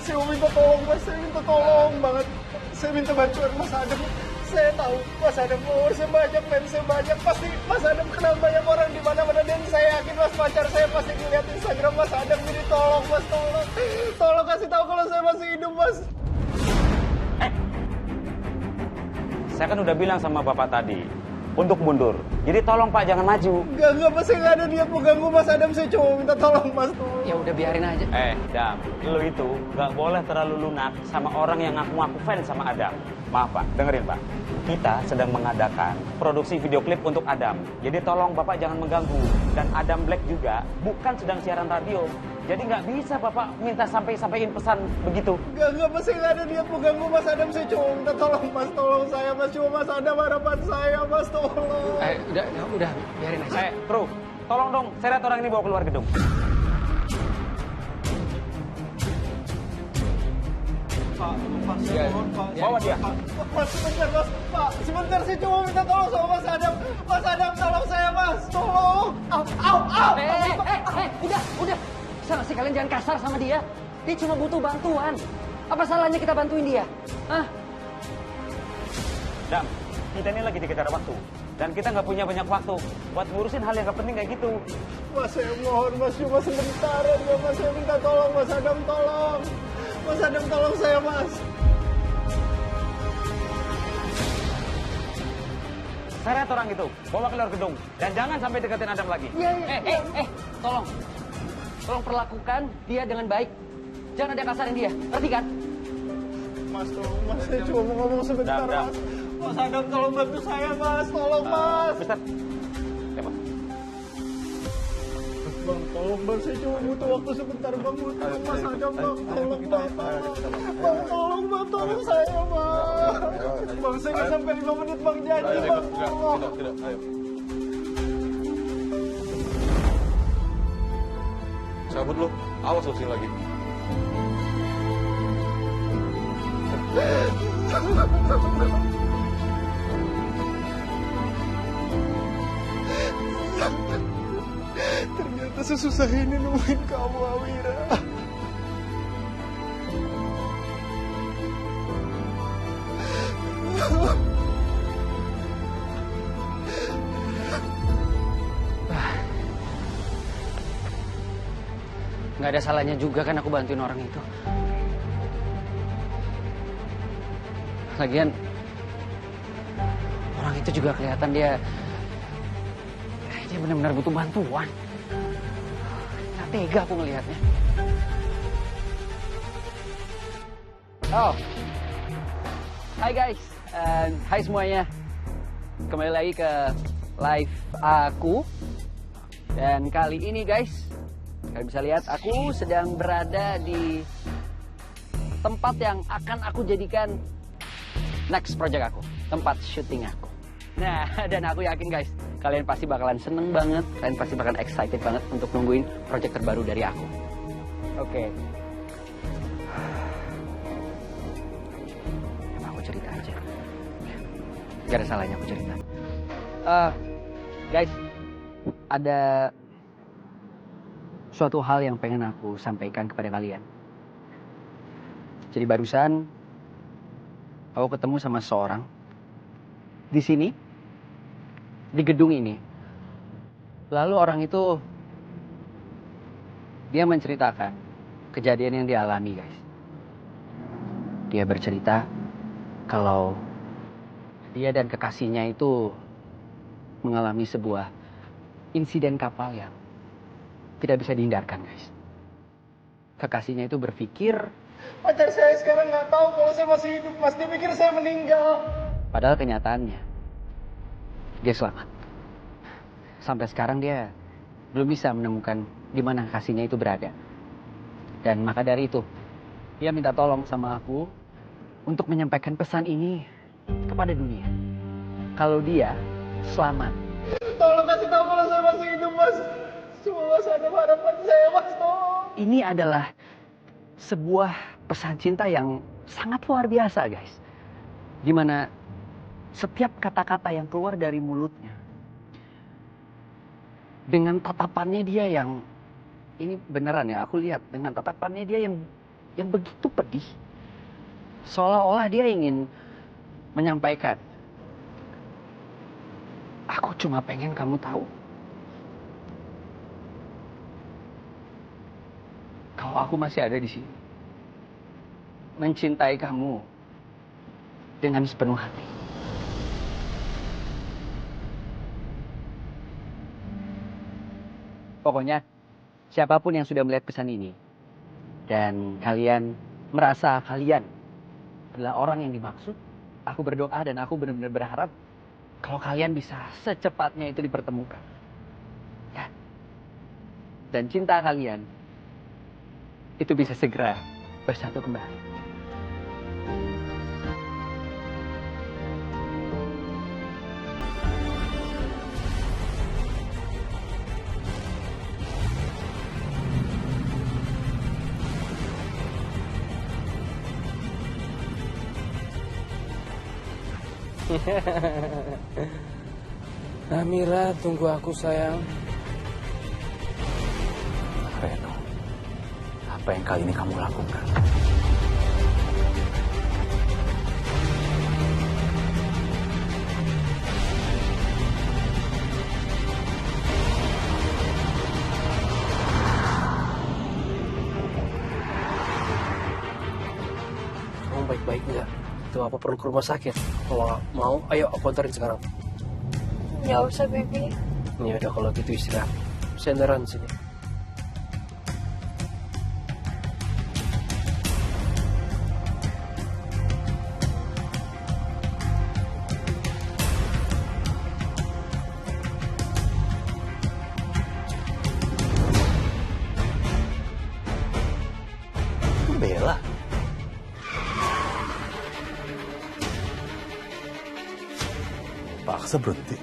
Saya mau minta tolong Mas, saya minta tolong banget. Saya minta bantuan Mas Adam. Saya tahu Mas Adam followersnya banyak, fansnya banyak. Pasti Mas Adam kenal banyak orang di mana-mana, dan saya yakin Mas pacar saya pasti ngeliat Instagram Mas Adam. Jadi tolong Mas, tolong. Tolong kasih tahu kalau saya masih hidup Mas. Saya kan udah bilang sama Bapak tadi untuk mundur. Jadi tolong Pak jangan maju. Enggak Mas, saya nggak ada niat mengganggu Mas Adam. Saya cuma minta tolong Mas, tolong. Ya udah biarin aja. Dam, lu itu nggak boleh terlalu lunak sama orang yang ngaku-ngaku fans sama Adam. Maaf Pak, dengerin Pak. Kita sedang mengadakan produksi video klip untuk Adam. Jadi tolong Bapak jangan mengganggu. Dan Adam Black juga bukan sedang siaran radio. Jadi nggak bisa Bapak minta sampein pesan begitu. Enggak Mas, saya nggak ada niat mengganggu Mas Adam. Saya cuma minta tolong Mas, tolong saya Mas. Cuma Mas Adam harapan saya Mas, tolong. Udah biarin aja. Bro, tolong dong, saya lihat orang ini bawa keluar gedung. Pak, saya mohon Pak. Bawa dia. Mas, sebentar Mas. Pak, sebentar, saya cuma minta tolong sama Mas Adam. Mas Adam, tolong saya Mas, tolong. Au. Udah. Salah sih kalian jangan kasar sama dia. Dia cuma butuh bantuan. Apa salahnya kita bantuin dia? Hah? Dam, kita ini lagi dikejar waktu. Dan kita nggak punya banyak waktu buat ngurusin hal yang nggak penting kayak gitu. Mas, saya mohon Mas, cuma sebentar ya Mas. Saya minta tolong Mas Adam, tolong. Mas Adam, tolong saya Mas. Seret orang itu, bawa keluar gedung. Dan jangan sampai deketin Adam lagi. Tolong. Tolong perlakukan dia dengan baik. Jangan ada kasarin dia, ngerti kan? Mas, tolong Mas, saya cuma mau ngomong sebentar Dam. Mas. Mas Adam, tolong bantu saya Mas, tolong Mas. Mister, ya Pak. Bang, tolong Bang, saya cuma butuh waktu sebentar Bang. Tolong Mas Adam Bang, tolong Bang. Bang, tolong Bang, tolong saya Bang. Bang, saya nggak sampai 5 menit Bang, janji Bang. Tolong. Tidak, ayo. Cabut lu, awas lu sini lagi. Ternyata sesusah ini nemuin kamu, Awira. Nggak ada salahnya juga kan aku bantuin orang itu. Lagian orang itu juga kelihatan dia benar-benar butuh bantuan. Nggak tega aku ngelihatnya. Oh, hai guys, hai semuanya. Kembali lagi ke live aku. Dan kali ini guys, kalian bisa lihat aku sedang berada di tempat yang akan aku jadikan next project aku, tempat syuting aku. Nah, dan aku yakin guys, kalian pasti bakalan seneng banget, kalian pasti bakalan excited banget untuk nungguin project terbaru dari aku. Oke. Emang aku cerita aja. Gak ada salahnya aku cerita. Guys, ada suatu hal yang pengen aku sampaikan kepada kalian. Jadi barusan aku ketemu sama seorang di sini, di gedung ini. Lalu orang itu dia menceritakan kejadian yang dia alami, guys. Dia bercerita kalau dia dan kekasihnya itu mengalami sebuah insiden kapal yang tidak bisa dihindarkan, guys. Kekasihnya itu berpikir Pacar saya sekarang nggak tahu kalau saya masih hidup, Mas. Dia pikir saya meninggal. padahal kenyataannya dia selamat. Sampai sekarang dia belum bisa menemukan di mana kekasihnya itu berada. Dan maka dari itu, dia minta tolong sama aku untuk menyampaikan pesan ini kepada dunia. Kalau dia selamat. Tolong kasih tahu kalau saya masih hidup, Mas. Cuma Mas ada harapan saya, Mas. Tolong. Ini adalah sebuah pesan cinta yang sangat luar biasa, guys. Dimana setiap kata-kata yang keluar dari mulutnya, dengan tatapannya dia yang, ini beneran ya, aku lihat dengan tatapannya dia yang yang begitu pedih. Seolah-olah dia ingin menyampaikan, aku cuma pengen kamu tahu kalau aku masih ada di sini, mencintai kamu dengan sepenuh hati. Pokoknya, siapapun yang sudah melihat pesan ini, dan kalian merasa kalian adalah orang yang dimaksud, aku berdoa dan aku benar-benar berharap kalau kalian bisa secepatnya itu dipertemukan. Ya. Dan cinta kalian itu bisa segera bersatu kembali. Amira, tunggu aku sayang. Reno, apa yang kali ini kamu lakukan? Kamu baik-baik nggak? Itu apa perlu ke rumah sakit? Kalau mau, ayo aku anterin sekarang. Nggak usah, baby. Ya udah kalau gitu istirahat. Senderan sini. Itu Bella. Paksa berhenti.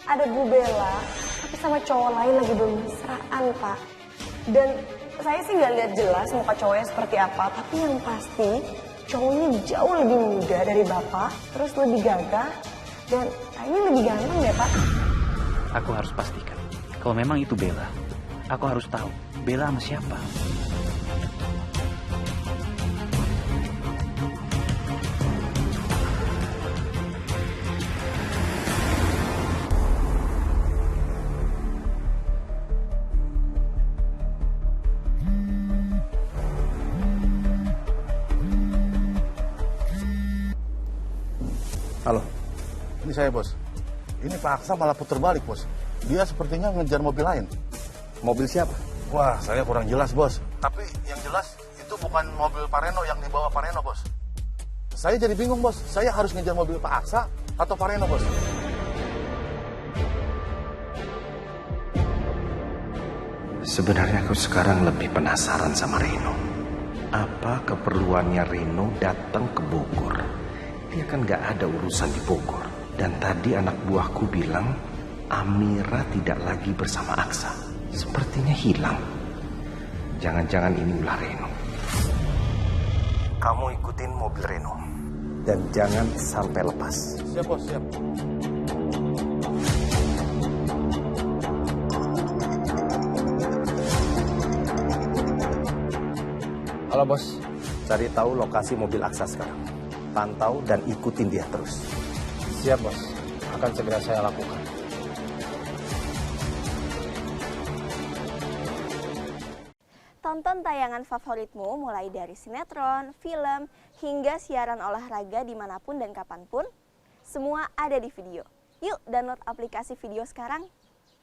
Ada Bu Bella, tapi sama cowok lain lagi bermesraan, Pak. Dan saya sih nggak lihat jelas muka cowoknya seperti apa, tapi yang pasti cowoknya jauh lebih muda dari Bapak, terus lebih gagah, dan kayaknya lebih ganteng ya, Pak. Aku harus pastikan kalau memang itu Bella. Aku harus tahu Bella sama siapa. Halo, ini saya bos. Ini Pak Aksa malah putar balik bos. Dia sepertinya ngejar mobil lain. Mobil siapa? Wah, saya kurang jelas bos. Tapi yang jelas itu bukan mobil Pak Reno yang dibawa Pak Reno bos. Saya jadi bingung bos. Saya harus ngejar mobil Pak Aksa atau Pak Reno bos? Sebenarnya aku sekarang lebih penasaran sama Reno. Apa keperluannya Reno datang ke Bogor? Dia kan gak ada urusan di Bogor. Dan tadi anak buahku bilang Amira tidak lagi bersama Aksa. Sepertinya hilang. Jangan-jangan ini ulah Reno. Kamu ikutin mobil Reno. Dan jangan sampai lepas. Siap bos, siap. Halo bos, cari tahu lokasi mobil Aksa sekarang. Pantau dan ikutin dia terus. Siap bos, akan segera saya lakukan. Tonton tayangan favoritmu mulai dari sinetron, film, hingga siaran olahraga dimanapun dan kapanpun. Semua ada di video. Yuk download aplikasi video sekarang.